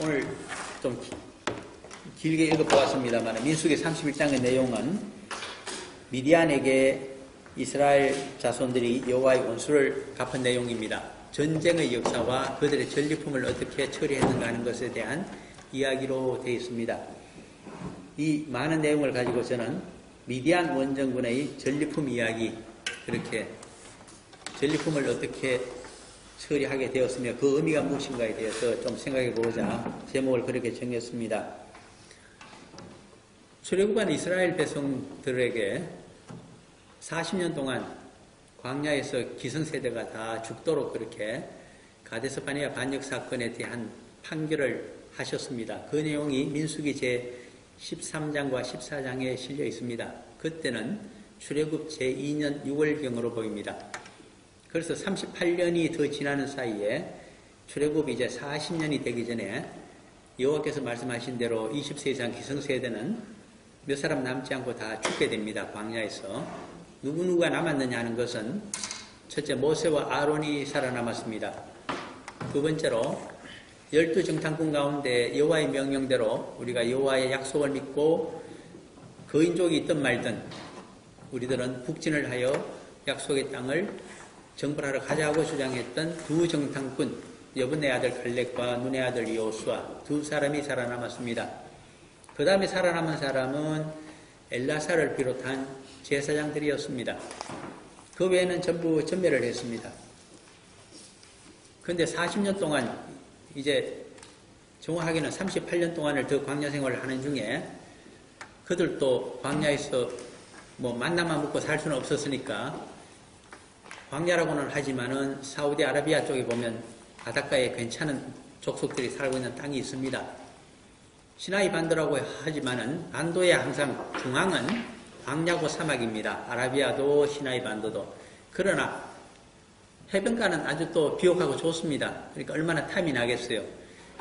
오늘 좀 길게 읽어보았습니다만 민수기 31장의 내용은 미디안에게 이스라엘 자손들이 여호와의 원수를 갚은 내용입니다. 전쟁의 역사와 그들의 전리품을 어떻게 처리했는가 하는 것에 대한 이야기로 되어 있습니다. 이 많은 내용을 가지고 저는 미디안 원정군의 전리품 이야기, 그렇게 전리품을 어떻게 처리하게 되었으며 그 의미가 무엇인가에 대해서 좀 생각해 보고자 제목을 그렇게 정했습니다. 출애굽한 이스라엘 백성들에게 40년 동안 광야에서 기성세대가 다 죽도록 그렇게 가데스 바네아 반역 사건에 대한 판결을 하셨습니다. 그 내용이 민수기 제 13장과 14장에 실려 있습니다. 그때는 출애굽 제2년 6월경으로 보입니다. 그래서 38년이 더 지나는 사이에 출애굽이 이제 40년이 되기 전에 여호와께서 말씀하신 대로 20세 이상 기성세대는 몇 사람 남지 않고 다 죽게 됩니다. 광야에서. 누구누가 남았느냐 하는 것은 첫째 모세와 아론이 살아남았습니다. 두 번째로 12정탐꾼 가운데 여호와의 명령대로 우리가 여호와의 약속을 믿고 거인족이 있든 말든 우리들은 북진을 하여 약속의 땅을 정벌하러 가자고 주장했던 두 정탐꾼 여분의 아들 갈렙과 눈의 아들 여호수아 두 사람이 살아남았습니다. 그 다음에 살아남은 사람은 엘라사를 비롯한 제사장들이었습니다. 그 외에는 전부 전멸을 했습니다. 그런데 40년 동안 이제 정확하게는 38년 동안을 더 광야 생활을 하는 중에 그들도 광야에서 만나만 먹고 살 수는 없었으니까 광야라고는 하지만은 사우디아라비아 쪽에 보면 바닷가에 괜찮은 족속들이 살고 있는 땅이 있습니다. 시나이 반도라고 하지만은 반도의 항상 중앙은 광야고 사막입니다. 아라비아도 시나이 반도도. 그러나 해변가는 아주 또 비옥하고 좋습니다. 그러니까 얼마나 탐이 나겠어요.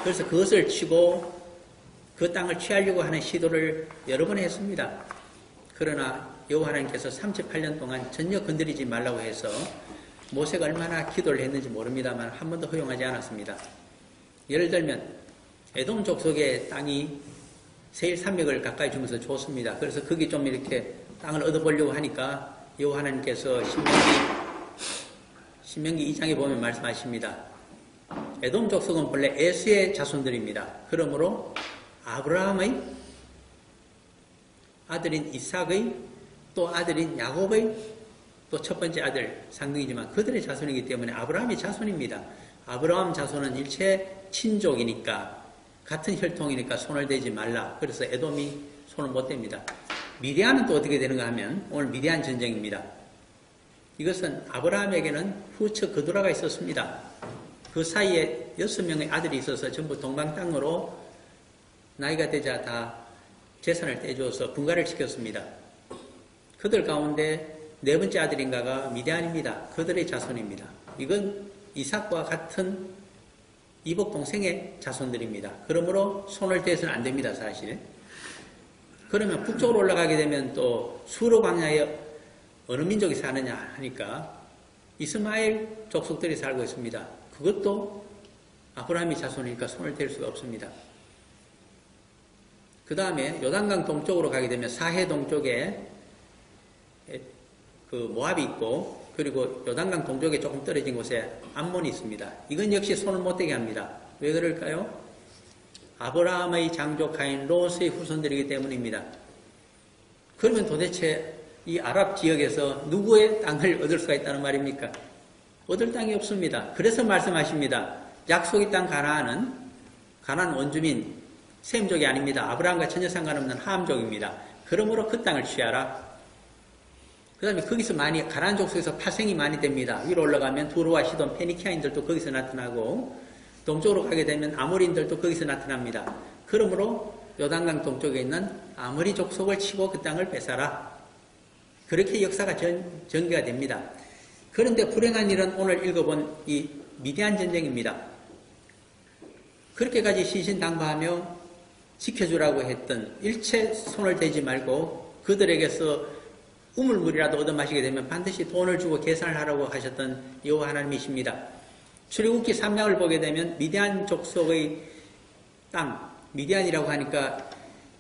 그래서 그것을 치고 그 땅을 취하려고 하는 시도를 여러 번 했습니다. 그러나 여호와 하나님께서 38년 동안 전혀 건드리지 말라고 해서 모세가 얼마나 기도를 했는지 모릅니다만 한 번도 허용하지 않았습니다. 예를 들면 에돔 족속의 땅이 세일 산맥을 가까이 주면서 좋습니다. 그래서 거기 좀 이렇게 땅을 얻어보려고 하니까 여호와 하나님께서 신명기 2장에 보면 말씀하십니다. 에돔 족속은 본래 에스의 자손들입니다. 그러므로 아브라함의 아들인 이삭의 또 아들인 야곱의 또 첫 번째 아들 상등이지만 그들의 자손이기 때문에 아브라함의 자손입니다. 아브라함 자손은 일체 친족이니까 같은 혈통이니까 손을 대지 말라. 그래서 에돔이 손을 못 댑니다. 미디안은 또 어떻게 되는가 하면 오늘 미디안 전쟁입니다. 이것은 아브라함에게는 후처 그두라가 있었습니다. 그 사이에 6명의 아들이 있어서 전부 동방 땅으로 나이가 되자 다 재산을 떼주어서 분가를 시켰습니다. 그들 가운데 네 번째 아들인가가 미디안입니다. 그들의 자손입니다. 이건 이삭과 같은 이복 동생의 자손들입니다. 그러므로 손을 대서는 안 됩니다, 사실. 그러면 북쪽으로 올라가게 되면 또 수로 광야에 어느 민족이 사느냐 하니까 이스마엘 족속들이 살고 있습니다. 그것도 아브라함이 자손이니까 손을 댈 수가 없습니다. 그 다음에 요단강 동쪽으로 가게 되면 사해 동쪽에 그 모압이 있고 그리고 요단강 동쪽에 조금 떨어진 곳에 암몬이 있습니다. 이건 역시 손을 못 대게 합니다. 왜 그럴까요? 아브라함의 장조 가인 롯의 후손들이기 때문입니다. 그러면 도대체 이 아랍 지역에서 누구의 땅을 얻을 수가 있다는 말입니까? 얻을 땅이 없습니다. 그래서 말씀하십니다. 약속의 땅 가나안은 가나안 원주민 셈족이 아닙니다. 아브라함과 전혀 상관없는 함족입니다. 그러므로 그 땅을 취하라. 그 다음에 거기서 가나안 족속에서 파생이 많이 됩니다. 위로 올라가면 두로와 시돈, 페니키아인들도 거기서 나타나고 동쪽으로 가게 되면 아모리인들도 거기서 나타납니다. 그러므로 요단강 동쪽에 있는 아모리 족속을 치고 그 땅을 뺏어라. 그렇게 역사가 전개가 됩니다. 그런데 불행한 일은 오늘 읽어본 이 미디안 전쟁입니다. 그렇게까지 신신당부하며 지켜주라고 했던 일체 손을 대지 말고 그들에게서 우물물이라도 얻어마시게 되면 반드시 돈을 주고 계산을 하라고 하셨던 여호와 하나님이십니다. 출애굽기 3장을 보게 되면 미디안 족속의 땅, 미디안이라고 하니까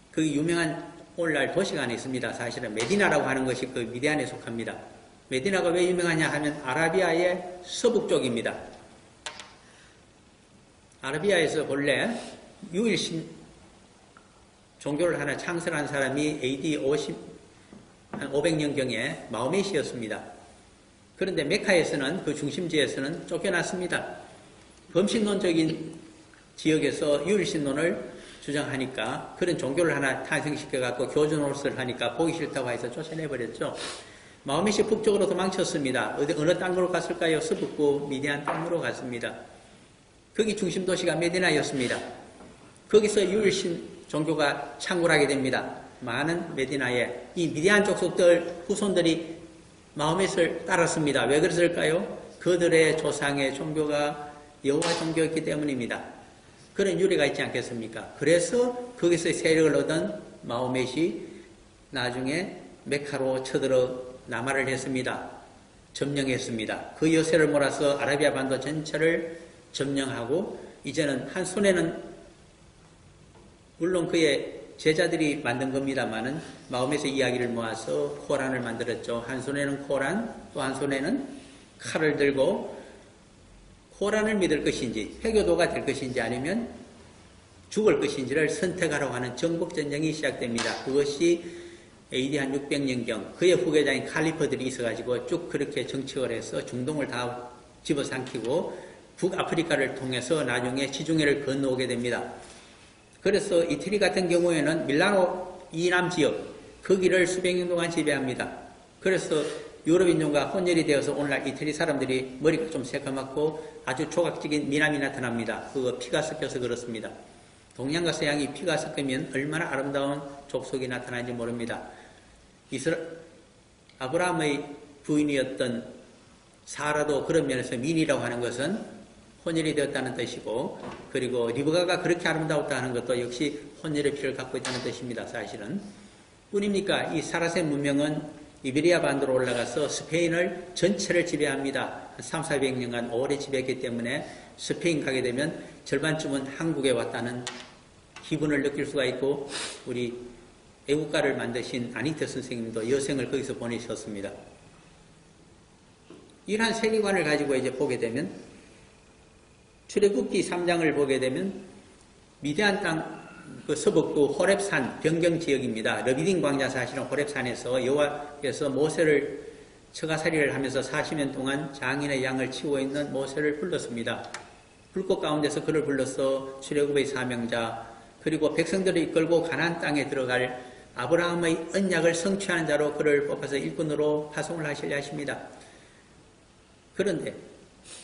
그 유명한 오늘날 도시가 하나 있습니다. 사실은 메디나라고 하는 것이 그 미디안에 속합니다. 메디나가 왜 유명하냐 하면 아라비아의 서북 쪽입니다. 아라비아에서 본래 유일신 종교를 하나 창설한 사람이 AD 500년경에 마호메시였습니다. 그런데 메카에서는 그 중심지에서는 쫓겨났습니다. 범신론적인 지역에서 유일신론을 주장하니까 그런 종교를 하나 탄생시켜갖고 교주 노릇을 하니까 보기 싫다고 해서 쫓아내버렸죠. 마호메시 북쪽으로 도망쳤습니다. 어느 땅으로 갔을까요? 서북부 미디안 땅으로 갔습니다. 거기 중심 도시가 메디나였습니다. 거기서 유일신 종교가 창궐하게 됩니다. 많은 메디나에 이 미디안 족속들 후손들이 마호메시를 따랐습니다. 왜 그랬을까요? 그들의 조상의 종교가 여호와 종교였기 때문입니다. 그런 유래가 있지 않겠습니까? 그래서 거기서 세력을 얻은 마호메시 나중에 메카로 쳐들어 남하를 했습니다. 점령했습니다. 그 여세를 몰아서 아라비아 반도 전체를 점령하고 이제는 한 손에는 물론 그의 제자들이 만든 겁니다만은 마음에서 이야기를 모아서 코란을 만들었죠. 한 손에는 코란, 또 한 손에는 칼을 들고 코란을 믿을 것인지 회교도가 될 것인지 아니면 죽을 것인지를 선택하라고 하는 정복전쟁이 시작됩니다. 그것이 AD 한 600년경 그의 후계자인 칼리퍼들이 있어가지고 쭉 그렇게 정치를 해서 중동을 다 집어삼키고 북아프리카를 통해서 나중에 지중해를 건너오게 됩니다. 그래서 이태리 같은 경우에는 밀라노 이남 지역 거기를 수백 년 동안 지배합니다. 그래서 유럽 인종과 혼혈이 되어서 오늘날 이태리 사람들이 머리가 좀 새까맣고 아주 조각적인 미남이 나타납니다. 그거 피가 섞여서 그렇습니다. 동양과 서양이 피가 섞이면 얼마나 아름다운 족속이 나타나는지 모릅니다. 아브라함의 부인이었던 사라도 그런 면에서 민이라고 하는 것은 혼혈이 되었다는 뜻이고, 그리고 리브가가 그렇게 아름다웠다는 것도 역시 혼혈의 피를 갖고 있다는 뜻입니다. 사실은. 뿐입니까? 이 사라센 문명은 이베리아 반도로 올라가서 스페인을 전체를 지배합니다. 300~400년간 오래 지배했기 때문에 스페인 가게 되면 절반쯤은 한국에 왔다는 기분을 느낄 수가 있고, 우리 애국가를 만드신 아니트 선생님도 여생을 거기서 보내셨습니다. 이러한 세계관을 가지고 이제 보게 되면 출애굽기 3장을 보게 되면 미디안 땅 그 서북부 호렙산 변경 지역입니다. 르비딘 광야 사실은 호렙산에서 여호와께서 모세를 처가살이를 하면서 40년 동안 장인의 양을 치고 있는 모세를 불렀습니다. 불꽃 가운데서 그를 불러서 출애굽의 사명자 그리고 백성들을 이끌고 가나안 땅에 들어갈 아브라함의 언약을 성취하는 자로 그를 뽑아서 일꾼으로 파송을 하시려 하십니다. 그런데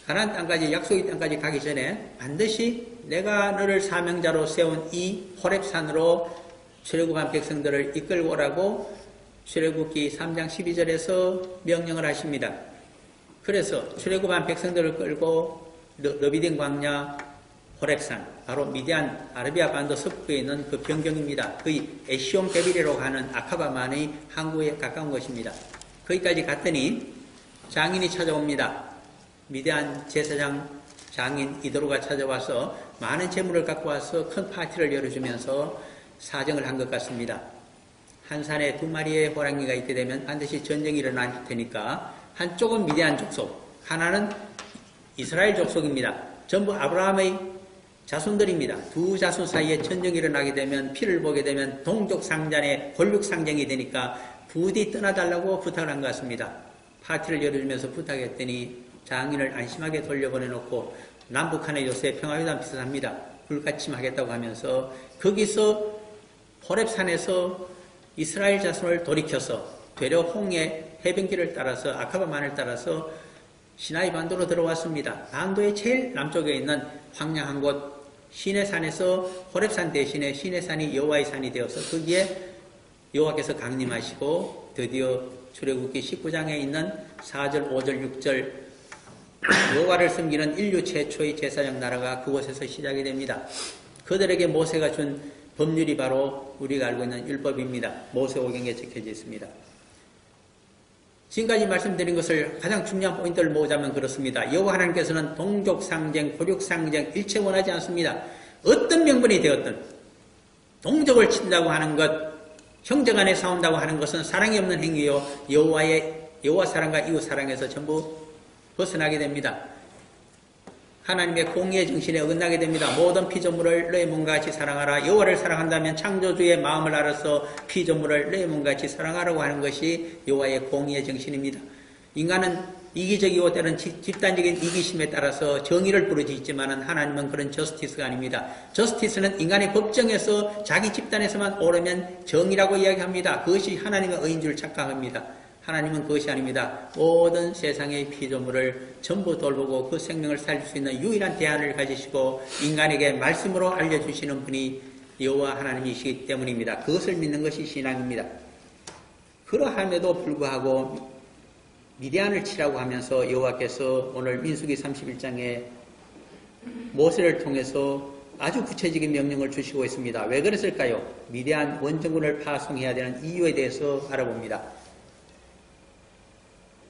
가나안 땅까지 약속의 땅까지 가기 전에 반드시 내가 너를 사명자로 세운 이 호렙산으로 출애굽한 백성들을 이끌고 오라고 출애굽기 3장 12절에서 명령을 하십니다. 그래서 출애굽한 백성들을 끌고 르비딘 광야 호렙산, 바로 미디안 아라비아 반도 서부에 있는 그 변경입니다. 거의 에시온 데빌이라고 하는 아카바만의 항구에 가까운 것입니다. 거기까지 갔더니 장인이 찾아옵니다. 미디안 제사장 장인 이도로가 찾아와서 많은 재물을 갖고 와서 큰 파티를 열어주면서 사정을 한 것 같습니다. 한 산에 2마리의 호랑이가 있게 되면 반드시 전쟁이 일어날 테니까 한쪽은 미디안 족속, 하나는 이스라엘 족속입니다. 전부 아브라함의 자손들입니다. 두 자손 사이에 전쟁이 일어나게 되면 피를 보게 되면 동족상잔의 권력상쟁이 되니까 부디 떠나달라고 부탁을 한 것 같습니다. 파티를 열어주면서 부탁했더니 장인을 안심하게 돌려보내놓고 남북한의 요새 평화회담 비슷합니다. 불가침하겠다고 하면서 거기서 호렙산에서 이스라엘 자손을 돌이켜서 되려 홍해 해변길을 따라서 아카바만을 따라서 시나이 반도로 들어왔습니다. 반도의 제일 남쪽에 있는 황량한 곳 시내산에서 호렙산 대신에 시내산이 여호와의 산이 되어서 거기에 여호와께서 강림하시고 드디어 출애굽기 19장에 있는 4절, 5절, 6절 여호와를 섬기는 인류 최초의 제사장 나라가 그곳에서 시작이 됩니다. 그들에게 모세가 준 법률이 바로 우리가 알고 있는 율법입니다. 모세오경에 적혀져 있습니다. 지금까지 말씀드린 것을 가장 중요한 포인트를 모으자면 그렇습니다. 여호와 하나님께서는 동족상쟁, 고륙상쟁 일체 원하지 않습니다. 어떤 명분이 되었든 동족을 친다고 하는 것, 형제간에 싸운다고 하는 것은 사랑이 없는 행위요. 여호와 사랑과 이웃 사랑에서 전부 벗어나게 됩니다. 하나님의 공의의 정신에 어긋나게 됩니다. 모든 피조물을 너의 몸과 같이 사랑하라. 여호와를 사랑한다면 창조주의 마음을 알아서 피조물을 너의 몸과 같이 사랑하라고 하는 것이 여호와의 공의의 정신입니다. 인간은 이기적이고 때로는 집단적인 이기심에 따라서 정의를 부르짖지만 하나님은 그런 저스티스가 아닙니다. 저스티스는 인간의 법정에서 자기 집단에서만 옳으면 정의라고 이야기합니다. 그것이 하나님의 의인 줄 착각합니다. 하나님은 그것이 아닙니다. 모든 세상의 피조물을 전부 돌보고 그 생명을 살릴 수 있는 유일한 대안을 가지시고 인간에게 말씀으로 알려주시는 분이 여호와 하나님이시기 때문입니다. 그것을 믿는 것이 신앙입니다. 그러함에도 불구하고 미디안을 치라고 하면서 여호와께서 오늘 민수기 31장에 모세를 통해서 아주 구체적인 명령을 주시고 있습니다. 왜 그랬을까요? 미디안 원정군을 파송해야 되는 이유에 대해서 알아봅니다.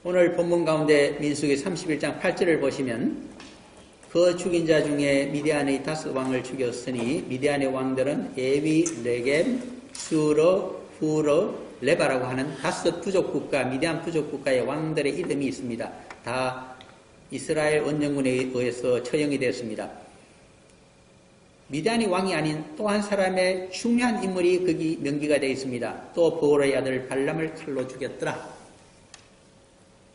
오늘 본문 가운데 민수기 31장 8절을 보시면 그 죽인 자 중에 미디안의 5왕을 죽였으니 미디안의 왕들은 에위, 레겜, 수러, 후러, 레바라고 하는 5 부족국가, 미디안 부족국가의 왕들의 이름이 있습니다. 다 이스라엘 원정군에 의해서 처형이 되었습니다. 미디안이 왕이 아닌 또 한 사람의 중요한 인물이 거기 명기가 되어 있습니다. 또 보올의 아들 발람을 칼로 죽였더라.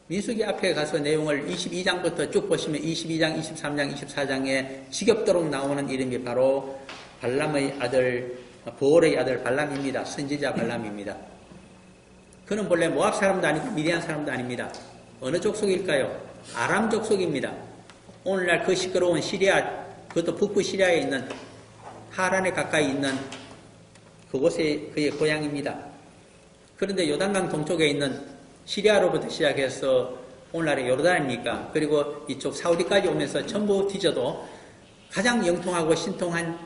민수기 앞에 가서 내용을 22장부터 쭉 보시면 22장, 23장, 24장에 지겹도록 나오는 이름이 바로 발람의 아들, 보올의 아들 발람입니다. 선지자 발람입니다. 그는 본래 모압 사람도 아니고 미디안 사람도 아닙니다. 어느 족속일까요? 아람 족속입니다. 오늘날 그 시끄러운 시리아, 그것도 북부 시리아에 있는 하란에 가까이 있는 그곳이 그의 고향입니다. 그런데 요단강 동쪽에 있는 시리아로부터 시작해서 오늘날의 요르단입니까? 그리고 이쪽 사우디까지 오면서 전부 뒤져도 가장 영통하고 신통한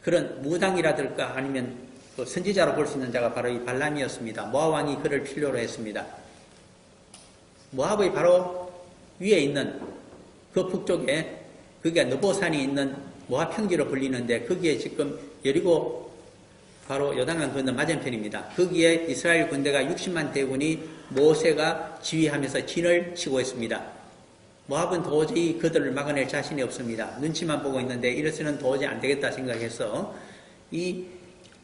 그런 무당이라든가 아니면 그 선지자로 볼 수 있는 자가 바로 이 발람이었습니다. 모압 왕이 그를 필요로 했습니다. 모압의 바로 위에 있는 그 북쪽에 그게 느보산이 있는 모압 평지로 불리는데 거기에 지금 여리고 바로 요단강 건너 맞은편입니다. 거기에 이스라엘 군대가 60만 대군이 모세가 지휘하면서 진을 치고 있습니다. 모압은 도저히 그들을 막아낼 자신이 없습니다. 눈치만 보고 있는데 이래서는 도저히 안 되겠다 생각해서 이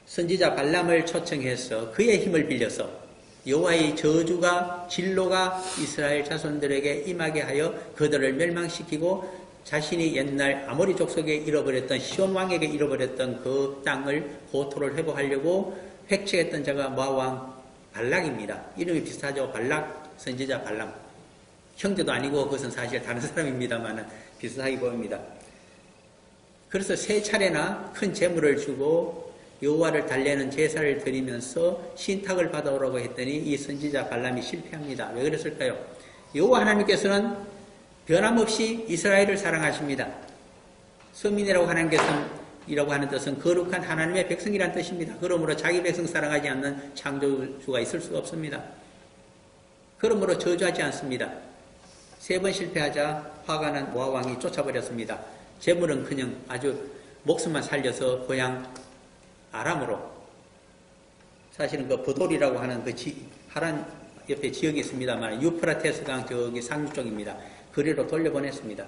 선지자 발람을 초청해서 그의 힘을 빌려서 여호와의 저주가 진로가 이스라엘 자손들에게 임하게 하여 그들을 멸망시키고 자신이 옛날 아모리 족속에 잃어버렸던 시온 왕에게 잃어버렸던 그 땅을 고토를 회복하려고 획책했던 자가 모압 왕 발락입니다. 이름이 비슷하죠. 발락, 선지자 발람. 형제도 아니고 그것은 사실 다른 사람입니다만 비슷하게 보입니다. 그래서 3차례나 큰 재물을 주고 여호와를 달래는 제사를 드리면서 신탁을 받아오라고 했더니 이 선지자 발람이 실패합니다. 왜 그랬을까요? 여호와 하나님께서는 변함없이 이스라엘을 사랑하십니다. 서민이라고 하는 뜻은 거룩한 하나님의 백성이라는 뜻입니다. 그러므로 자기 백성 사랑하지 않는 창조주가 있을 수가 없습니다. 그러므로 저주하지 않습니다. 3번 실패하자 화가 난 모압 왕이 쫓아버렸습니다. 재물은커녕 아주 목숨만 살려서 고향 아람으로, 사실은 그 버돌이라고 하는 그 하란 옆에 지역이 있습니다만 유프라테스강 저기 상류 쪽입니다. 거리로 돌려보냈습니다.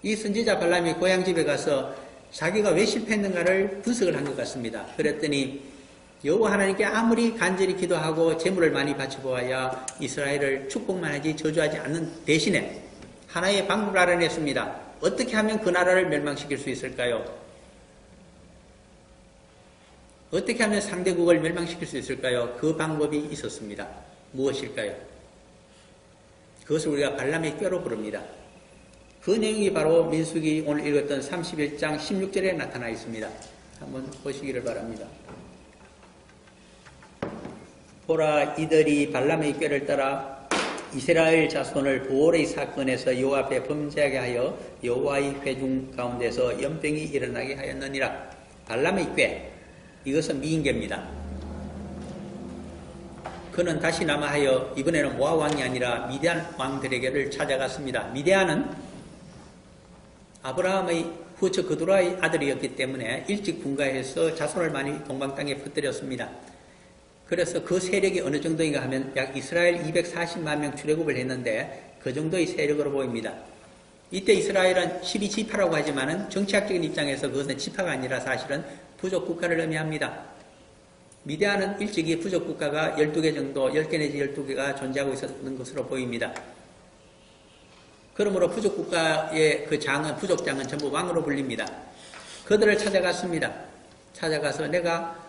이 선지자 발람이 고향집에 가서 자기가 왜 실패했는가를 분석을 한 것 같습니다. 그랬더니 여호와 하나님께 아무리 간절히 기도하고 재물을 많이 바쳐보아야 이스라엘을 축복만 하지 저주하지 않는 대신에 하나의 방법을 알아냈습니다. 어떻게 하면 그 나라를 멸망시킬 수 있을까요? 어떻게 하면 상대국을 멸망시킬 수 있을까요? 그 방법이 있었습니다. 무엇일까요? 그것을 우리가 발람의 꾀로 부릅니다. 그 내용이 바로 민수기 오늘 읽었던 31장 16절에 나타나 있습니다. 한번 보시기를 바랍니다. 보라, 이들이 발람의 꾀를 따라 이스라엘 자손을 보올의 사건에서 여호와 앞에 범죄하게 하여 여호와의 회중 가운데서 연병이 일어나게 하였느니라. 발람의 꾀, 이것은 미인계입니다. 그는 다시 남아하여 이번에는 모압 왕이 아니라 미디안 왕들에게를 찾아갔습니다. 미디안은 아브라함의 후처 그두라의 아들이었기 때문에 일찍 분가해서 자손을 많이 동방 땅에 퍼뜨렸습니다. 그래서 그 세력이 어느 정도인가 하면 약 이스라엘 240만 명 출애굽을 했는데 그 정도의 세력으로 보입니다. 이때 이스라엘은 12지파라고 하지만은 정치학적인 입장에서 그것은 지파가 아니라 사실은 부족 국가를 의미합니다. 미디안은 일찍이 부족 국가가 12개 정도, 10개 내지 12개가 존재하고 있었던 것으로 보입니다. 그러므로 부족 국가의 그 장은, 부족장은 전부 왕으로 불립니다. 그들을 찾아갔습니다. 찾아가서 내가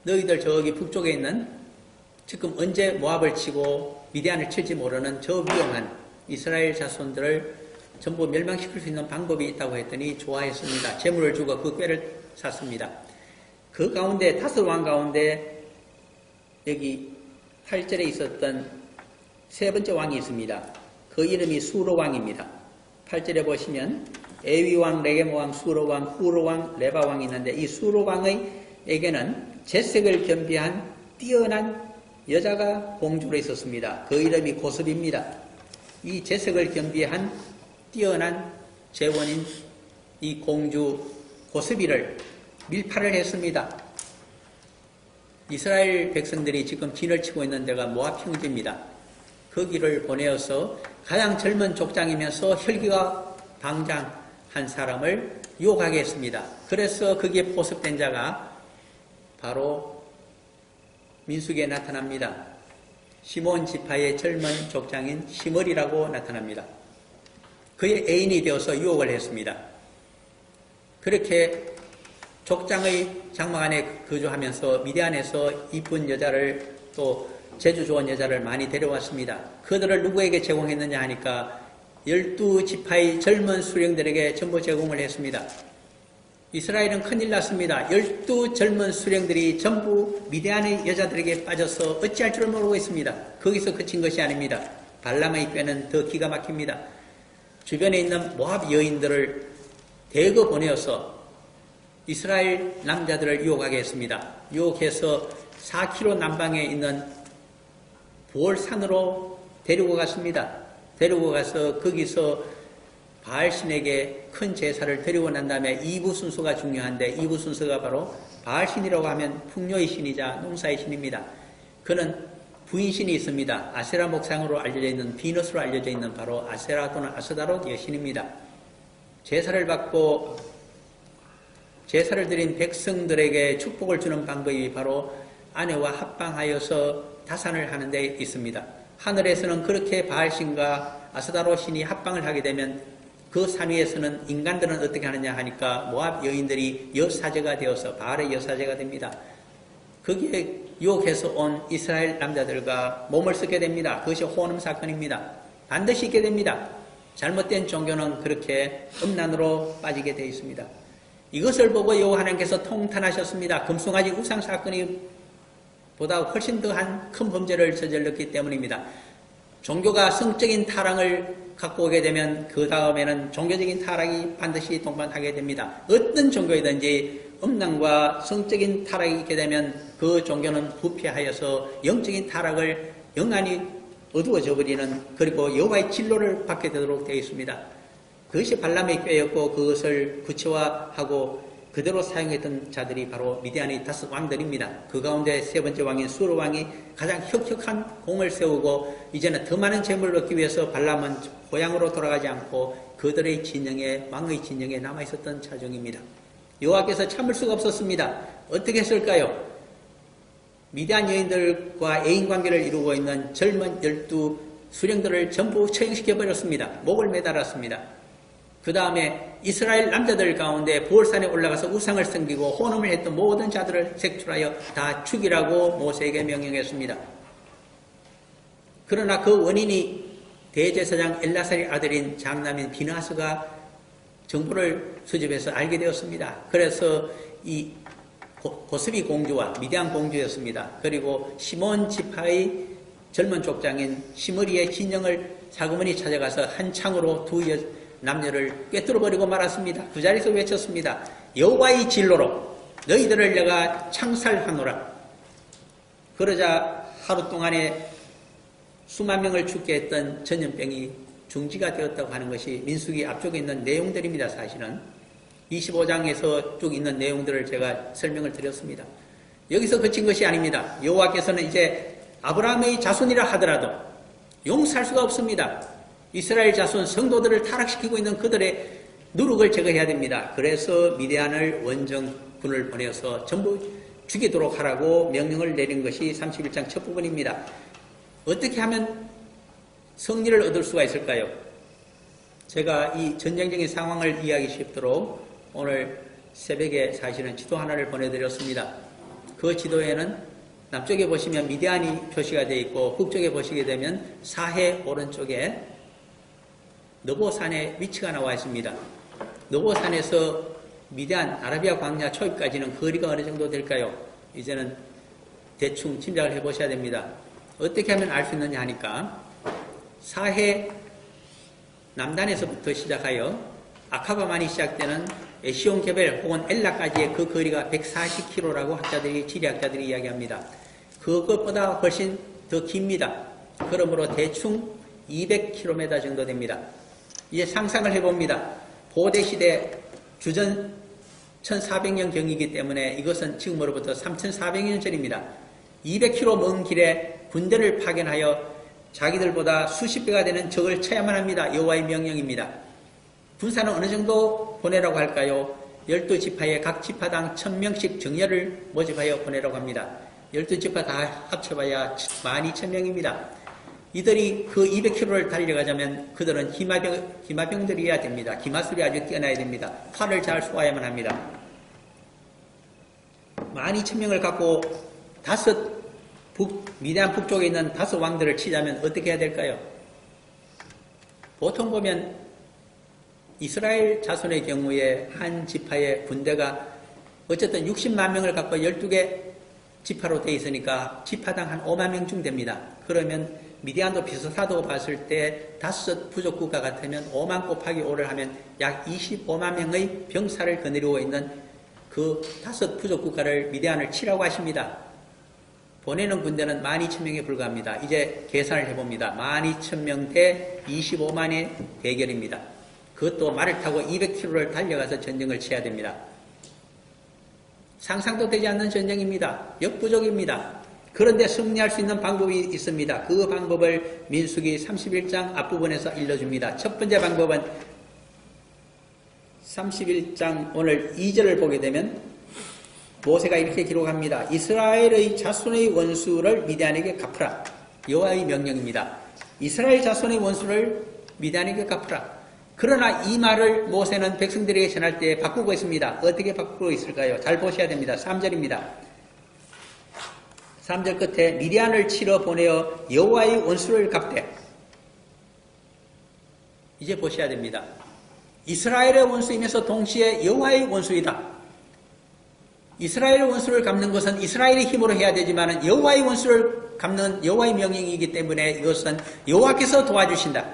너희들 저기 북쪽에 있는 지금 언제 모압을 치고 미디안을 칠지 모르는 저 위험한 이스라엘 자손들을 전부 멸망시킬 수 있는 방법이 있다고 했더니 좋아했습니다. 재물을 주고 그 꾀를 샀습니다. 그 가운데 다섯 왕 가운데 여기 8절에 있었던 세 번째 왕이 있습니다. 그 이름이 수로왕입니다. 8절에 보시면 에위왕, 레게모왕, 수로왕, 후로왕, 레바왕이 있는데 이 수로왕에게는 제색을 겸비한 뛰어난 여자가 공주로 있었습니다. 그 이름이 고섭입니다. 이 제색을 겸비한 뛰어난 재원인 이 공주 고섭이를 밀파를 했습니다. 이스라엘 백성들이 지금 진을 치고 있는 데가 모압 평지입니다. 거기를 보내어서 가장 젊은 족장이면서 혈기가 방장한 사람을 유혹하게 했습니다. 그래서 거기에 포섭된 자가 바로 민수기에 나타납니다. 시몬 지파의 젊은 족장인 시므리라고 나타납니다. 그의 애인이 되어서 유혹을 했습니다. 그렇게 족장의 장막 안에 거주하면서 미디안에서 이쁜 여자를 또 재주 좋은 여자를 많이 데려왔습니다. 그들을 누구에게 제공했느냐 하니까 12지파의 젊은 수령들에게 전부 제공을 했습니다. 이스라엘은 큰일 났습니다. 12 젊은 수령들이 전부 미디안의 여자들에게 빠져서 어찌할 줄을 모르고 있습니다. 거기서 그친 것이 아닙니다. 발람의 꾀는 더 기가 막힙니다. 주변에 있는 모압 여인들을 대거 보내어서 이스라엘 남자들을 유혹하게 했습니다. 유혹해서 4km 남방에 있는 부올산으로 데리고 갔습니다. 데리고 가서 거기서 바알신에게 큰 제사를 드리고 난 다음에 2부 순서가 중요한데 2부 순서가 바로 바알신이라고 하면 풍요의 신이자 농사의 신입니다. 그는 부인신이 있습니다. 아세라 목상으로 알려져 있는 비너스로 알려져 있는 바로 아세라 또는 아스다롯 여신입니다. 제사를 받고 제사를 드린 백성들에게 축복을 주는 방법이 바로 아내와 합방하여서 다산을 하는 데 있습니다. 하늘에서는 그렇게 바알신과 아스다롯 신이 합방을 하게 되면 그 산 위에서는 인간들은 어떻게 하느냐 하니까 모압 여인들이 여사제가 되어서 바알의 여사제가 됩니다. 거기에 유혹해서 온 이스라엘 남자들과 몸을 쓰게 됩니다. 그것이 호னம் 사건입니다. 반드시 있게 됩니다. 잘못된 종교는 그렇게 음란으로 빠지게 되어 있습니다. 이것을 보고 여호와 하나님께서 통탄하셨습니다. 금송아지 우상 사건이 보다 훨씬 더한 큰 범죄를 저질렀기 때문입니다. 종교가 성적인 타락을 갖고 오게 되면 그 다음에는 종교적인 타락이 반드시 동반하게 됩니다. 어떤 종교이든지 음란과 성적인 타락이 있게 되면 그 종교는 부패하여서 영적인 타락을 영원히 어두워져 버리는 그리고 여호와의 진로를 받게 되도록 되어 있습니다. 그것이 발람의 꾀였고 그것을 구체화하고 그대로 사용했던 자들이 바로 미디안의 다섯 왕들입니다. 그 가운데 세 번째 왕인 수르 왕이 가장 혁혁한 공을 세우고 이제는 더 많은 재물을 얻기 위해서 발람은 고향으로 돌아가지 않고 그들의 진영에 왕의 진영에 남아있었던 차종입니다. 여호와께서 참을 수가 없었습니다. 어떻게 했을까요? 미디안 여인들과 애인관계를 이루고 있는 젊은 12 수령들을 전부 처형시켜버렸습니다. 목을 매달았습니다. 그 다음에 이스라엘 남자들 가운데 부올산에 올라가서 우상을 섬기고 혼음을 했던 모든 자들을 색출하여 다 죽이라고 모세에게 명령했습니다. 그러나 그 원인이 대제사장 엘라살의 아들인 장남인 비나스가 정보를 수집해서 알게 되었습니다. 그래서 이 고스비 공주와 미디안 공주였습니다. 그리고 시몬 지파의 젊은 족장인 시므리의 진영을 사그머니 찾아가서 한 창으로 두 남녀를 꿰뚫어버리고 말았습니다. 그 자리에서 외쳤습니다. 여호와의 진로로 너희들을 내가 창살하노라. 그러자 하루 동안에 수만 명을 죽게 했던 전염병이 중지가 되었다고 하는 것이 민수기 앞쪽에 있는 내용들입니다. 사실은 25장에서 쭉 있는 내용들을 제가 설명을 드렸습니다. 여기서 그친 것이 아닙니다. 여호와께서는 이제 아브라함의 자손이라 하더라도 용서할 수가 없습니다. 이스라엘 자손 성도들을 타락시키고 있는 그들의 누룩을 제거해야 됩니다. 그래서 미디안을 원정군을 보내서 전부 죽이도록 하라고 명령을 내린 것이 31장 첫 부분입니다. 어떻게 하면 승리를 얻을 수가 있을까요? 제가 이 전쟁적인 상황을 이해하기 쉽도록 오늘 새벽에 사실은 지도 하나를 보내드렸습니다. 그 지도에는 남쪽에 보시면 미디안이 표시가 되어 있고 북쪽에 보시게 되면 사해 오른쪽에 느보산의 위치가 나와 있습니다. 느보산에서 미디안 아라비아 광야 초입까지는 거리가 어느 정도 될까요? 이제는 대충 짐작을 해보셔야 됩니다. 어떻게 하면 알 수 있느냐 하니까 사해 남단에서부터 시작하여 아카바만이 시작되는 에시온 개벨 혹은 엘라까지의 그 거리가 140km라고 지리학자들이 이야기합니다. 그것보다 훨씬 더 깁니다. 그러므로 대충 200km 정도 됩니다. 이제 상상을 해봅니다. 고대시대 주전 1400년 경이기 때문에 이것은 지금으로부터 3400년 전입니다. 200km 먼 길에 군대를 파견하여 자기들보다 수십 배가 되는 적을 쳐야만 합니다. 여호와의 명령입니다. 군사는 어느 정도 보내라고 할까요? 12지파에 각 지파당 1000명씩 정예를 모집하여 보내라고 합니다. 12지파 다 합쳐봐야 12,000명입니다. 이들이 그 200km를 달려가자면 그들은 기마병들이어야 됩니다. 기마술이 아주 뛰어나야 됩니다. 활을 잘 쏘아야만 합니다. 12,000명을 갖고 미디안 북쪽에 있는 5 왕들을 치자면 어떻게 해야 될까요? 보통 보면 이스라엘 자손의 경우에 한 지파의 군대가 어쨌든 60만 명을 갖고 12개 지파로 되어 있으니까 지파당 한 5만 명쯤 됩니다. 그러면 미디안도 비슷하다고 봤을 때 5 부족 국가 같으면 5만 곱하기 5를 하면 약 25만 명의 병사를 거느리고 있는 그 5 부족 국가를 미디안을 치라고 하십니다. 보내는 군대는 12,000명에 불과합니다. 이제 계산을 해봅니다. 12,000명 대 25만의 대결입니다. 그것도 말을 타고 200km를 달려가서 전쟁을 치어야 됩니다. 상상도 되지 않는 전쟁입니다. 역부족입니다. 그런데 승리할 수 있는 방법이 있습니다. 그 방법을 민수기 31장 앞부분에서 일러줍니다. 첫 번째 방법은 31장 오늘 2절을 보게 되면 모세가 이렇게 기록합니다. 이스라엘의 자손의 원수를 미디안에게 갚으라. 여호와의 명령입니다. 이스라엘 자손의 원수를 미디안에게 갚으라. 그러나 이 말을 모세는 백성들에게 전할 때 바꾸고 있습니다. 어떻게 바꾸고 있을까요? 잘 보셔야 됩니다. 3절입니다. 3절 끝에 미디안을 치러 보내어 여호와의 원수를 갚되. 이제 보셔야 됩니다. 이스라엘의 원수이면서 동시에 여호와의 원수이다. 이스라엘의 원수를 갚는 것은 이스라엘의 힘으로 해야 되지만 여호와의 원수를 갚는 여호와의 명령이기 때문에 이것은 여호와께서 도와주신다.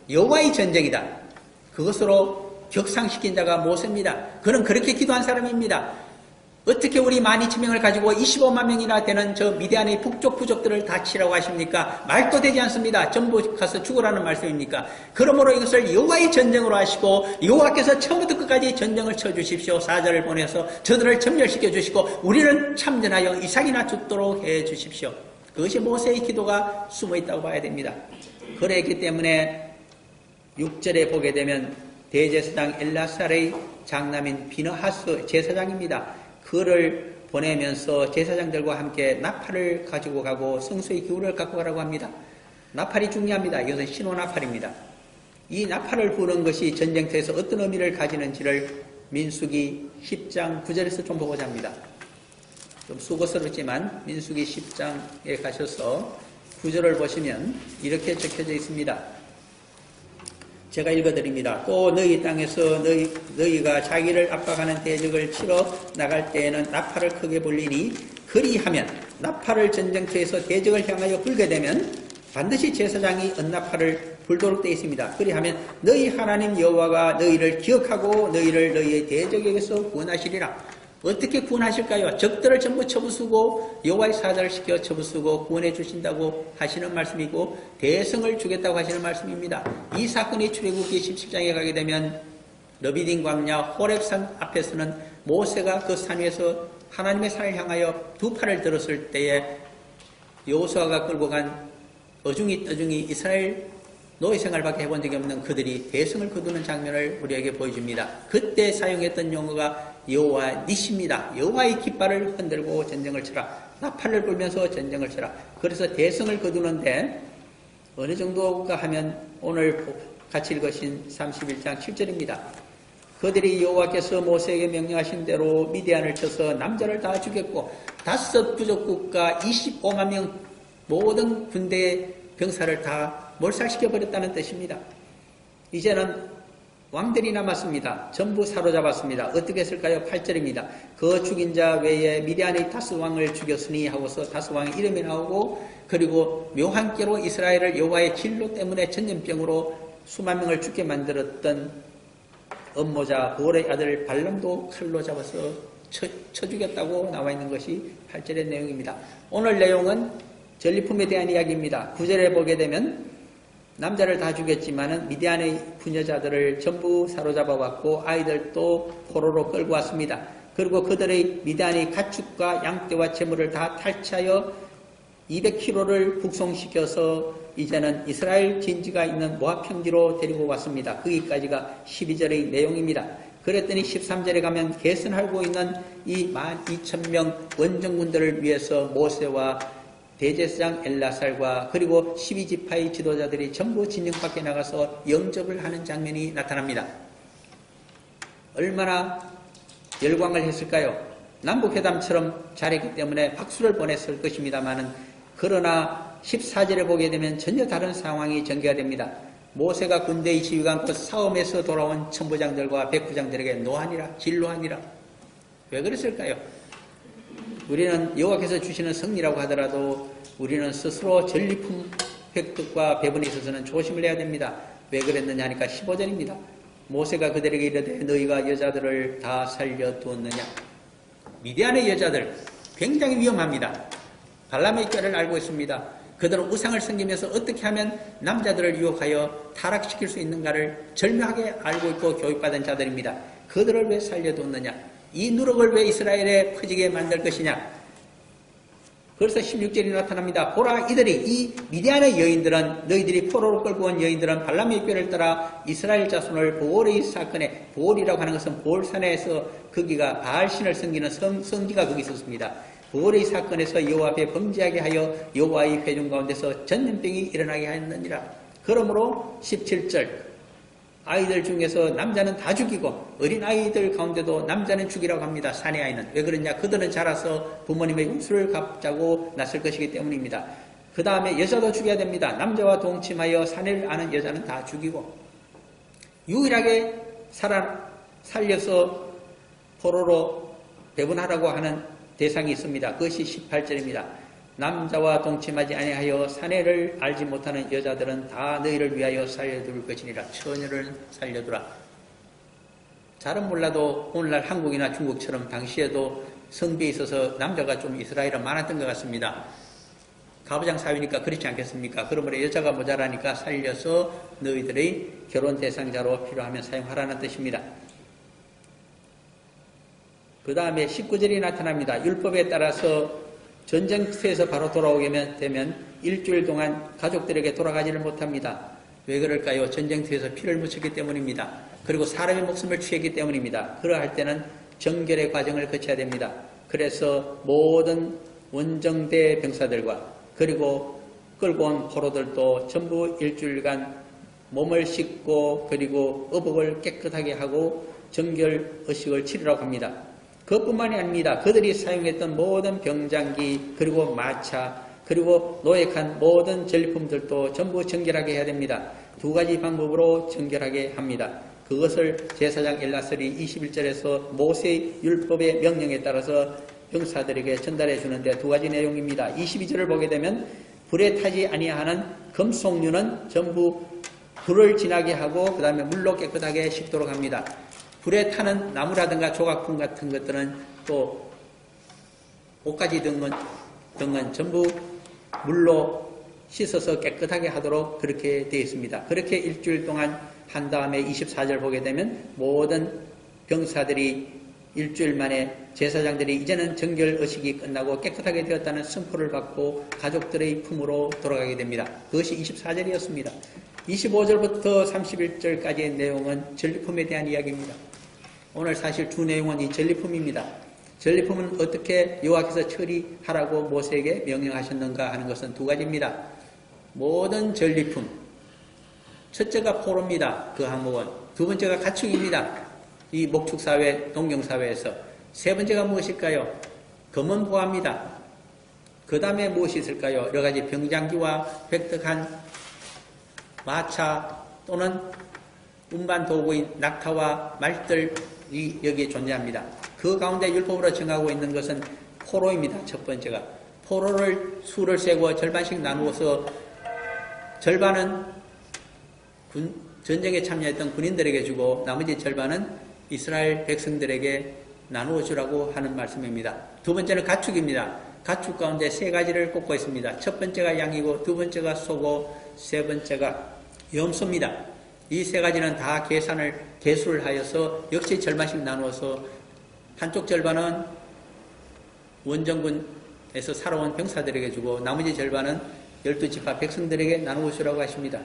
여호와의 전쟁이다. 그것으로 격상시킨 자가 모세입니다. 그는 그렇게 기도한 사람입니다. 어떻게 우리 12,000명을 가지고 25만 명이나 되는 저 미디안의 북쪽 부족들을 다 치라고 하십니까? 말도 되지 않습니다. 전부 가서 죽으라는 말씀입니까? 그러므로 이것을 여호와의 전쟁으로 하시고 여호와께서 처음부터 끝까지 전쟁을 쳐주십시오. 사자를 보내서 저들을 전멸시켜 주시고 우리는 참전하여 이삭이나 죽도록 해 주십시오. 그것이 모세의 기도가 숨어 있다고 봐야 됩니다. 그랬기 때문에 6절에 보게 되면 대제사장 엘라살의 장남인 비느하스 제사장입니다. 그를 보내면서 제사장들과 함께 나팔을 가지고 가고 성소의 기울을 갖고 가라고 합니다. 나팔이 중요합니다. 이것은 신호나팔입니다. 이 나팔을 부는 것이 전쟁터에서 어떤 의미를 가지는지를 민수기 10장 9절에서 좀 보고자 합니다. 좀 수고스럽지만 민수기 10장에 가셔서 9절을 보시면 이렇게 적혀져 있습니다. 제가 읽어드립니다. 또 너희 땅에서 너희가 자기를 압박하는 대적을 치러 나갈 때에는 나팔을 크게 불리니 그리하면 나팔을 전쟁터에서 대적을 향하여 불게 되면 반드시 제사장이 언나팔을 불도록 되어 있습니다. 그리하면 너희 하나님 여호와가 너희를 기억하고 너희를 너희의 대적에게서 구원하시리라. 어떻게 구원하실까요? 적들을 전부 쳐부수고 여호와의 사자를 시켜 쳐부수고 구원해 주신다고 하시는 말씀이고 대성을 주겠다고 하시는 말씀입니다. 이 사건이 출애굽기 17장에 가게 되면 러비딘 광야 호렙산 앞에서는 모세가 그 산 위에서 하나님의 산을 향하여 두 팔을 들었을 때에 여호수아가 끌고 간 어중이 떠중이 이스라엘 노예 생활밖에 해본 적이 없는 그들이 대성을 거두는 장면을 우리에게 보여줍니다. 그때 사용했던 용어가 여호와 니시입니다. 여호와의 깃발을 흔들고 전쟁을 치라. 나팔을 불면서 전쟁을 치라. 그래서 대성을 거두는데 어느 정도가 하면 오늘 같이 읽으신 31장 7절입니다. 그들이 여호와께서 모세에게 명령하신 대로 미디안을 쳐서 남자를 다 죽였고 5 부족국가 25만 명 모든 군대의 병사를 다 몰살시켜버렸다는 뜻입니다. 이제는 왕들이 남았습니다. 전부 사로잡았습니다. 어떻게 했을까요? 8절입니다. 그 죽인 자 외에 미디안의 다스 왕을 죽였으니 하고서 다스 왕의 이름이 나오고 그리고 묘한 께로 이스라엘을 여호와의 진노 때문에 전염병으로 수만 명을 죽게 만들었던 음모자 보올의 아들 발람도 칼로 잡아서 쳐 죽였다고 나와 있는 것이 8절의 내용입니다. 오늘 내용은 전리품에 대한 이야기입니다. 9절에 보게 되면 남자를 다 죽였지만은 미디안의 부녀자들을 전부 사로잡아 왔고 아이들도 포로로 끌고 왔습니다. 그리고 그들의 미디안의 가축과 양떼와 재물을 다 탈취하여 200km를 북송시켜서 이제는 이스라엘 진지가 있는 모압 평지로 데리고 왔습니다. 거기까지가 12절의 내용입니다. 그랬더니 13절에 가면 계승하고 있는 이 12,000명 원정군들을 위해서 모세와 대제사장 엘라살과 그리고 12지파의 지도자들이 전부 진영 밖에 나가서 영접을 하는 장면이 나타납니다. 얼마나 열광을 했을까요? 남북회담처럼 잘했기 때문에 박수를 보냈을 것입니다만은 그러나 14절에 보게 되면 전혀 다른 상황이 전개가 됩니다. 모세가 군대의 지휘관 그 싸움에서 돌아온 천부장들과 백부장들에게 노하니라 진노하니라. 왜 그랬을까요? 우리는 여호와께서 주시는 승리라고 하더라도 우리는 스스로 전리품 획득과 배분에 있어서는 조심을 해야 됩니다. 왜 그랬느냐 하니까 15절입니다. 모세가 그들에게 이르되 너희가 여자들을 다 살려두었느냐. 미디안의 여자들 굉장히 위험합니다. 발람의 꾀를 알고 있습니다. 그들은 우상을 섬기면서 어떻게 하면 남자들을 유혹하여 타락시킬 수 있는가를 절묘하게 알고 있고 교육받은 자들입니다. 그들을 왜 살려두었느냐. 이 누룩을 왜 이스라엘에 퍼지게 만들 것이냐. 그래서 16절이 나타납니다. 보라 이들이 이 미디안의 여인들은 너희들이 포로로 끌고 온 여인들은 발람의 꾀를 따라 이스라엘 자손을 보올의 사건에 보올이라고 하는 것은 보올산에서 거기가 바알신을 섬기는 성지가 거기 있었습니다. 보올의 사건에서 여호와 앞에 범죄하게 하여 여호와의 회중 가운데서 전염병이 일어나게 하였느니라. 그러므로 17절 아이들 중에서 남자는 다 죽이고 어린아이들 가운데도 남자는 죽이라고 합니다. 사내 아이는. 왜 그러냐? 그들은 자라서 부모님의 용수를 갚자고 났을 것이기 때문입니다. 그 다음에 여자도 죽여야 됩니다. 남자와 동침하여 사내를 아는 여자는 다 죽이고 유일하게 살려서 포로로 배분하라고 하는 대상이 있습니다. 그것이 18절입니다. 남자와 동침하지 아니하여 사내를 알지 못하는 여자들은 다 너희를 위하여 살려둘 것이니라. 처녀를 살려두라. 잘은 몰라도 오늘날 한국이나 중국처럼 당시에도 성비에 있어서 남자가 좀 이스라엘은 많았던 것 같습니다. 가부장 사회니까 그렇지 않겠습니까? 그러므로 여자가 모자라니까 살려서 너희들의 결혼 대상자로 필요하면 사용하라는 뜻입니다. 그 다음에 19절이 나타납니다. 율법에 따라서 전쟁터에서 바로 돌아오게 되면 일주일 동안 가족들에게 돌아가지를 못합니다. 왜 그럴까요? 전쟁터에서 피를 묻혔기 때문입니다. 그리고 사람의 목숨을 취했기 때문입니다. 그러할 때는 정결의 과정을 거쳐야 됩니다. 그래서 모든 원정대 병사들과 그리고 끌고 온 포로들도 전부 일주일간 몸을 씻고 그리고 의복을 깨끗하게 하고 정결 의식을 치르라고 합니다. 그것뿐만이 아닙니다. 그들이 사용했던 모든 병장기 그리고 마차 그리고 노획한 모든 전리품들도 전부 정결하게 해야 됩니다. 2가지 방법으로 정결하게 합니다. 그것을 제사장 엘라살이 21절에서 모세의 율법의 명령에 따라서 병사들에게 전달해 주는데 2가지 내용입니다. 22절을 보게 되면 불에 타지 아니하는 금속류는 전부 불을 지나게 하고 그 다음에 물로 깨끗하게 씻도록 합니다. 불에 타는 나무라든가 조각품 같은 것들은 또 옷가지 등은 전부 물로 씻어서 깨끗하게 하도록 그렇게 되어 있습니다. 그렇게 일주일 동안 한 다음에 24절 보게 되면 모든 병사들이 일주일 만에 제사장들이 이제는 정결의식이 끝나고 깨끗하게 되었다는 선포를 받고 가족들의 품으로 돌아가게 됩니다. 그것이 24절이었습니다. 25절부터 31절까지의 내용은 전리품에 대한 이야기입니다. 오늘 사실 주 내용은 이 전리품입니다. 전리품은 어떻게 여호와께서 처리하라고 모세에게 명령하셨는가 하는 것은 두 가지입니다. 모든 전리품, 첫째가 포로입니다. 그 항목은. 두 번째가 가축입니다. 이 목축사회, 농경사회에서. 세 번째가 무엇일까요? 검은보화입니다. 그 다음에 무엇이 있을까요? 여러 가지 병장기와 획득한 마차 또는 운반 도구인 낙타와 말들이 여기에 존재합니다. 그 가운데 율법으로 정하고 있는 것은 포로입니다. 첫 번째가. 포로를 수를 세고 절반씩 나누어서 절반은 전쟁에 참여했던 군인들에게 주고 나머지 절반은 이스라엘 백성들에게 나누어 주라고 하는 말씀입니다. 두 번째는 가축입니다. 가축 가운데 세 가지를 꼽고 있습니다. 첫 번째가 양이고, 두 번째가 소고, 세 번째가 염소입니다. 이 세 가지는 다 계수를 하여서 역시 절반씩 나누어서 한쪽 절반은 원정군에서 살아온 병사들에게 주고 나머지 절반은 12지파 백성들에게 나누어 주라고 하십니다.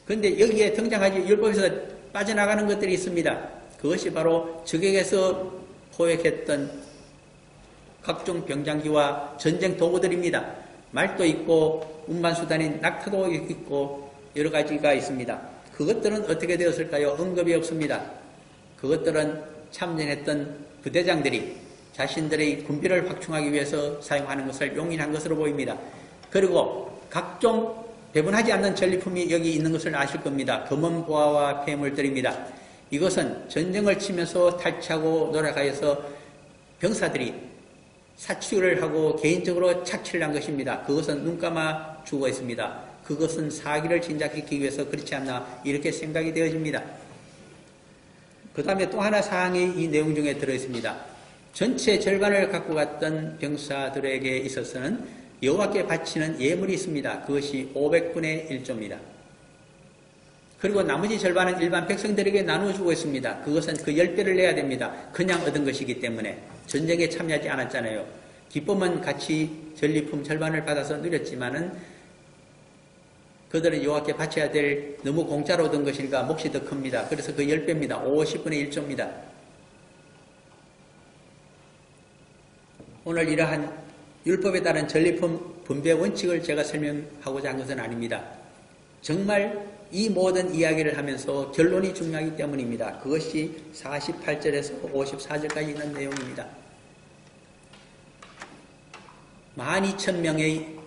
그런데 여기에 등장하지 율법에서 빠져나가는 것들이 있습니다. 그것이 바로 적에게서 포획했던 각종 병장기와 전쟁 도구들입니다. 말도 있고 운반수단인 낙타도 있고 여러 가지가 있습니다. 그것들은 어떻게 되었을까요? 언급이 없습니다. 그것들은 참전했던 부대장들이 자신들의 군비를 확충하기 위해서 사용하는 것을 용인한 것으로 보입니다. 그리고 각종 배분하지 않는 전리품이 여기 있는 것을 아실 겁니다. 검은 보화와 폐물들입니다. 이것은 전쟁을 치면서 탈취하고 노력하여서 병사들이 사치를 하고 개인적으로 착취를 한 것입니다. 그것은 눈감아 죽어 있습니다. 그것은 사기를 진작시키기 위해서 그렇지 않나 이렇게 생각이 되어집니다. 그 다음에 또 하나 사항이 이 내용 중에 들어있습니다. 전체 절반을 갖고 갔던 병사들에게 있어서는 여호와께 바치는 예물이 있습니다. 그것이 500분의 1조입니다. 그리고 나머지 절반은 일반 백성들에게 나누어주고 있습니다. 그것은 그 10배를 내야 됩니다. 그냥 얻은 것이기 때문에. 전쟁에 참여하지 않았잖아요. 기쁨은 같이 전리품 절반을 받아서 누렸지만은 그들은 여호와께 바쳐야 될 너무 공짜로 얻은 것이니까 몫이 더 큽니다. 그래서 그 10배입니다. 50분의 1조입니다. 오늘 이러한 율법에 따른 전리품 분배 원칙을 제가 설명하고자 한 것은 아닙니다. 정말 이 모든 이야기를 하면서 결론이 중요하기 때문입니다. 그것이 48절에서 54절까지 있는 내용입니다. 12,000명의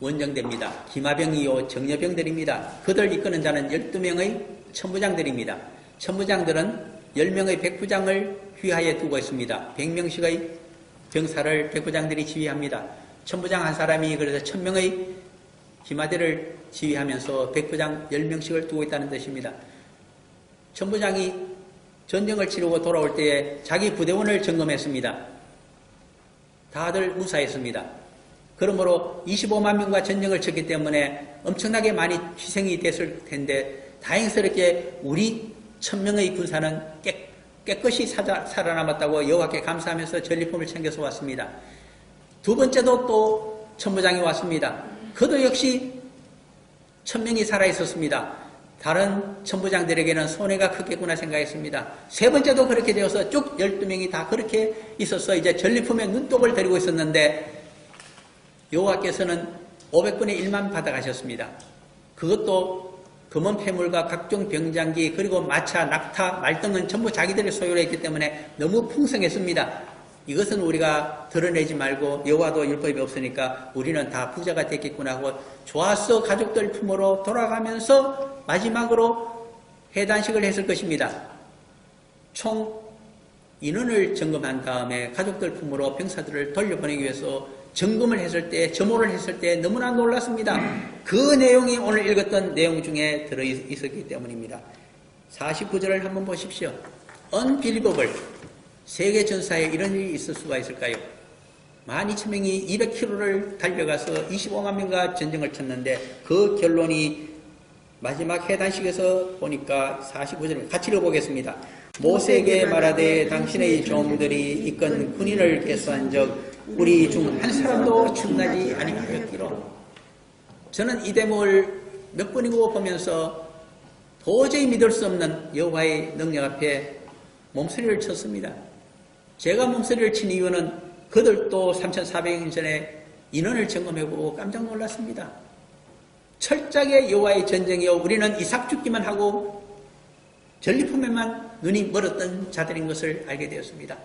원정대입니다. 기마병이요 정예병들입니다. 그들 이끄는 자는 12명의 천부장들입니다. 천부장들은 10명의 백부장을 휘하에 두고 있습니다. 100명씩의 병사를 백부장들이 지휘합니다. 천부장 한 사람이 그래서 1000명의 기마대를 지휘하면서 백부장 10명씩을 두고 있다는 뜻입니다. 천부장이 전쟁을 치르고 돌아올 때에 자기 부대원을 점검했습니다. 다들 무사했습니다. 그러므로 25만 명과 전쟁을 쳤기 때문에 엄청나게 많이 희생이 됐을 텐데 다행스럽게 우리 1000명의 군사는 깨끗이 살아남았다고 여호와께 감사하면서 전리품을 챙겨서 왔습니다. 두 번째도 또 천부장이 왔습니다. 그도 역시 1000명이 살아있었습니다. 다른 천부장들에게는 손해가 크겠구나 생각했습니다. 세 번째도 그렇게 되어서 쭉 12명이 다 그렇게 있어서 이제 전리품에 눈독을 들이고 있었는데 여호와께서는 500분의 1만 받아가셨습니다. 그것도 금은 폐물과 각종 병장기 그리고 마차, 낙타, 말 등은 전부 자기들의 소유로 했기 때문에 너무 풍성했습니다. 이것은 우리가 드러내지 말고 여호와도 율법이 없으니까 우리는 다 부자가 됐겠구나 하고 좋았어 가족들 품으로 돌아가면서 마지막으로 해단식을 했을 것입니다. 총 인원을 점검한 다음에 가족들 품으로 병사들을 돌려보내기 위해서 점검을 했을 때, 점호를 했을 때 너무나 놀랐습니다. 그 내용이 오늘 읽었던 내용 중에 들어있었기 때문입니다. 49절을 한번 보십시오. Unbelievable. 세계 전사에 이런 일이 있을 수가 있을까요? 12,000명이 200km를 달려가서 25만 명과 전쟁을 쳤는데 그 결론이 마지막 해단식에서 보니까 45절 같이 읽어보겠습니다. 모세에게 말하되 당신의 종들이 이끈 군인을 계수한 적 우리 중 한 사람도 충나지 아니하였기로. 저는 이 대목을 몇 번이고 보면서 도저히 믿을 수 없는 여호와의 능력 앞에 몸서리를 쳤습니다. 제가 몸서리를 친 이유는 그들도 3,400년 전에 인원을 점검해보고 깜짝 놀랐습니다. 철저하게 여호와의 전쟁이요, 우리는 이삭 죽기만 하고 전리품에만 눈이 멀었던 자들인 것을 알게 되었습니다.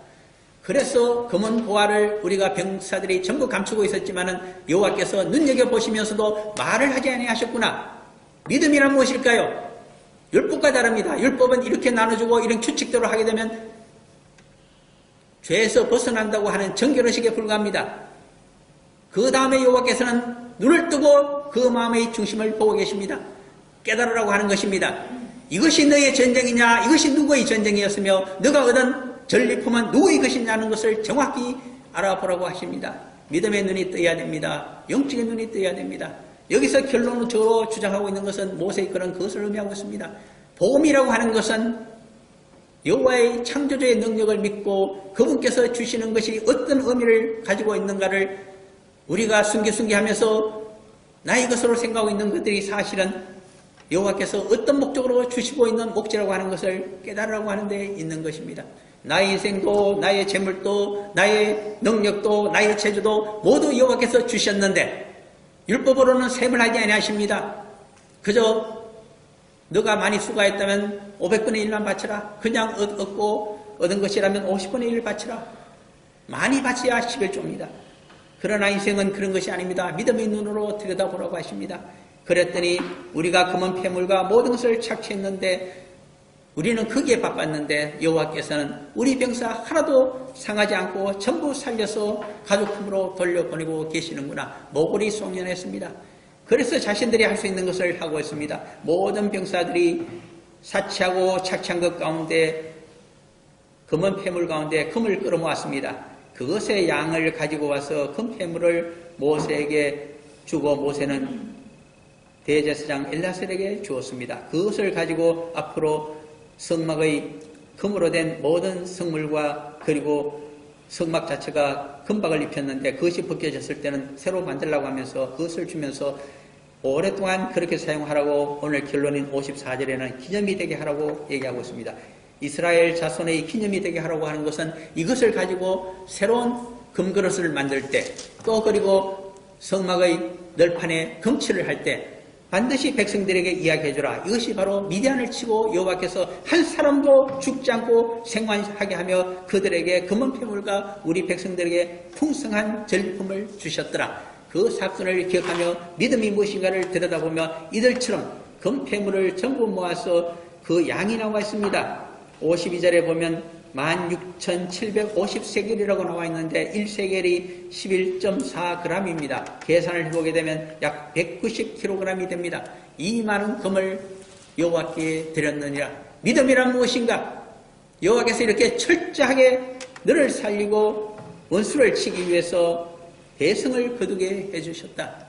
그래서 검은 보화를 우리가 병사들이 전부 감추고 있었지만은 여호와께서 눈여겨보시면서도 말을 하지 아니하셨구나. 믿음이란 무엇일까요? 율법과 다릅니다. 율법은 이렇게 나눠주고 이런 규칙대로 하게 되면 죄에서 벗어난다고 하는 정결의식에 불과합니다. 그 다음에 여호와께서는 눈을 뜨고 그 마음의 중심을 보고 계십니다. 깨달으라고 하는 것입니다. 이것이 너의 전쟁이냐, 이것이 누구의 전쟁이었으며 너가 얻은 전리품은 누구의 것이냐는 것을 정확히 알아보라고 하십니다. 믿음의 눈이 떠야 됩니다. 영적인 눈이 떠야 됩니다. 여기서 결론적으로 주장하고 있는 것은 모세의 그런 것을 의미하고 있습니다. 복음이라고 하는 것은 여호와의 창조주의 능력을 믿고 그분께서 주시는 것이 어떤 의미를 가지고 있는가를 우리가 순기순기하면서 나의 것으로 생각하고 있는 것들이 사실은 여호와께서 어떤 목적으로 주시고 있는 목적이라고 하는 것을 깨달으라고 하는 데 있는 것입니다. 나의 인생도 나의 재물도 나의 능력도 나의 체주도 모두 여호와께서 주셨는데 율법으로는 셈을 하지 아니하십니다. 그저 너가 많이 수고했다면 500분의 1만 바쳐라. 그냥 얻고 얻은 것이라면 50분의 1을 바쳐라. 많이 바쳐야 11조입니다. 그러나 인생은 그런 것이 아닙니다. 믿음의 눈으로 들여다보라고 하십니다. 그랬더니 우리가 금은 폐물과 모든 것을 착취했는데 우리는 거기에 바빴는데 여호와께서는 우리 병사 하나도 상하지 않고 전부 살려서 가족품으로 돌려보내고 계시는구나. 모골이 송연했습니다. 그래서 자신들이 할 수 있는 것을 하고 있습니다. 모든 병사들이 사치하고 착취한 것 가운데 금은 폐물 가운데 금을 끌어모았습니다. 그것의 양을 가지고 와서 금 폐물을 모세에게 주고 모세는 대제사장 엘라셀에게 주었습니다. 그것을 가지고 앞으로 성막의 금으로 된 모든 성물과 그리고 성막 자체가 금박을 입혔는데 그것이 벗겨졌을 때는 새로 만들라고 하면서 그것을 주면서 오랫동안 그렇게 사용하라고 오늘 결론인 54절에는 기념이 되게 하라고 얘기하고 있습니다. 이스라엘 자손의 기념이 되게 하라고 하는 것은 이것을 가지고 새로운 금그릇을 만들 때 또 그리고 성막의 널판에 금칠을 할 때 반드시 백성들에게 이야기해주라. 이것이 바로 미디안을 치고 여호와께서 한 사람도 죽지 않고 생還하게 하며 그들에게 금은 폐물과 우리 백성들에게 풍성한 전리품을 주셨더라. 그 사건을 기억하며 믿음이 무엇인가를 들여다보며 이들처럼 금 폐물을 전부 모아서 그 양이 나와 있습니다. 52절에 보면 16,750세겔이라고 나와 있는데 1세겔이 11.4g입니다. 계산을 해보게 되면 약 190kg이 됩니다. 이 많은 금을 여호와께 드렸느니라. 믿음이란 무엇인가? 여호와께서 이렇게 철저하게 너를 살리고 원수를 치기 위해서 대성을 거두게 해주셨다.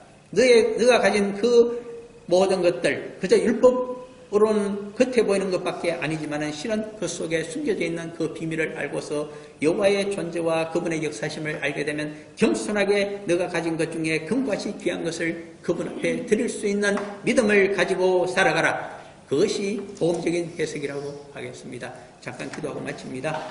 너가 가진 그 모든 것들 그저 율법으로는 겉에 보이는 것밖에 아니지만 실은 그 속에 숨겨져 있는 그 비밀을 알고서 여호와의 존재와 그분의 역사심을 알게 되면 겸손하게 너가 가진 것 중에 금과시 귀한 것을 그분 앞에 드릴 수 있는 믿음을 가지고 살아가라. 그것이 복음적인 해석이라고 하겠습니다. 잠깐 기도하고 마칩니다.